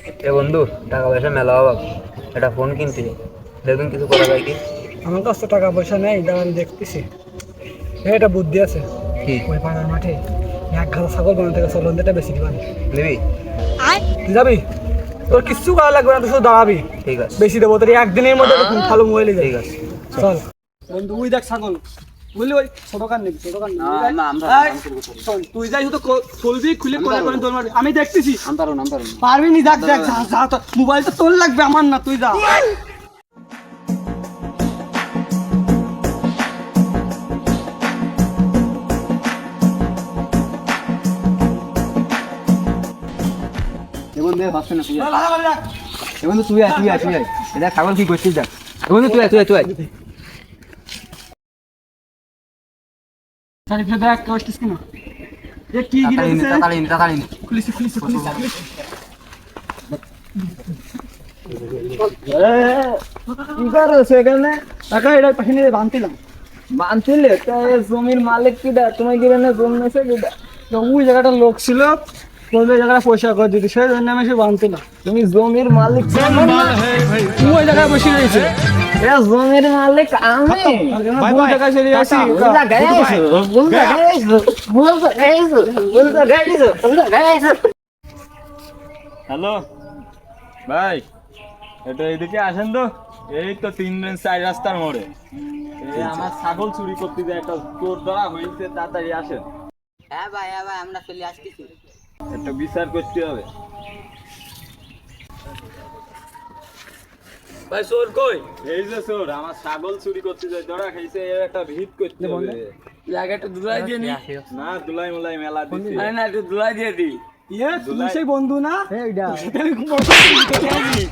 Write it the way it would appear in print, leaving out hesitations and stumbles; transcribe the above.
এ বন্ধু, টাকা পয়সা মেলা অভাব, একটা ফোন কিনতে দেখুন কিছু করা যায় কি? আমার কাছে তো টাকা পয়সা নেই, দাঁড়ান দেখতেছি। এটা বুদ্ধি আছে। কি ওই পাড়ার মাঠে এক ঘাড়া ছাগল বানাতে গেছে, লন্দেটা বেশি দিবান। নিবি? তুই যাবি? তোর কিচ্ছু করা লাগবে না, তুই শুধু দাঁড়াবি। ঠিক আছে, বেশি দেবো তোর একদিনের মধ্যে ভালো মোবাইল ঠিক আছে। চল বন্ধু, ওই দেখ ছাগল, বুঝলি? ওই ছোট কান নিবি, ছোট কান নিবি। শোন, তুই যাই শুধু খুলবি, খুলে কোলে করে তোর মারবি, আমি দেখতেছি। পারবি নি? দেখ দেখ, যা যা, তোর মোবাইল তো তোর লাগবে, আমার না, তুই যা। বন্ধু ভাবছে না তুই, ভালো করে রাখ। বন্ধু তুই আয়, তুই আয়, তুই আয়। এটা ছাগল কি করছিস দেখ। বন্ধু তুই আয়, তুই আয়, তুই আয়। শাড়ি ফেলে দেখ, কষ্টিস কিনা। এ কি গিরে দিছে? তাড়াতাড়ি নে। খুলিছি খুলিছি খুলিছি। কি করছো এখানে? টাকা এটা পাশে নিয়ে বাঁধছিলাম। বানছিলে তা এ জমির মালিক কিডা? তোমার কি এখানে জমি আছে কিডা? তো ওই জায়গাটা লোক ছিল, বলবে এই জায়গাটা পয়সা করে দিতে, সেই জন্য আমি এসে বাঁধছিলাম। তুমি জমির মালিক ছিল না? ওই জায়গায় বসে রয়েছে। এ জমির মালিক আমি। ভুল জায়গায় চলে আসি। ভুল জায়গায় আইছো, ভুল জায়গায় আইছো, ভুল জায়গায় আইছো, ভুল জায়গায় আইছো, ভুল জায়গায় আইছো। হ্যালো ভাই, এটা এদিকে আসেন তো। এই তো 3 4 রাস্তার মোড়ে এই আমার ছাগল চুরি করতে যায়, একটা চোর ধরা হয়েছে, তাড়াতাড়ি আসেন। হ্যাঁ ভাই, আমরা চলে আসতেছি। একটা বিচার করতে হবে। ভাই চোর কই? এই যে চোর আমার ছাগল চুরি করতে যায়, ধরা খাইছে, এর একটা ভিত করতে হবে। জায়গাটা দুলাই দিয়ে নি। না দুলাই মুলাই মেলা দিচ্ছে। আরে না, একটু দুলাই দিয়ে দি। ইয়ে, তুমি সেই বন্ধু না? এইডা সেখানে খুব বড় চুরি করতে আসি।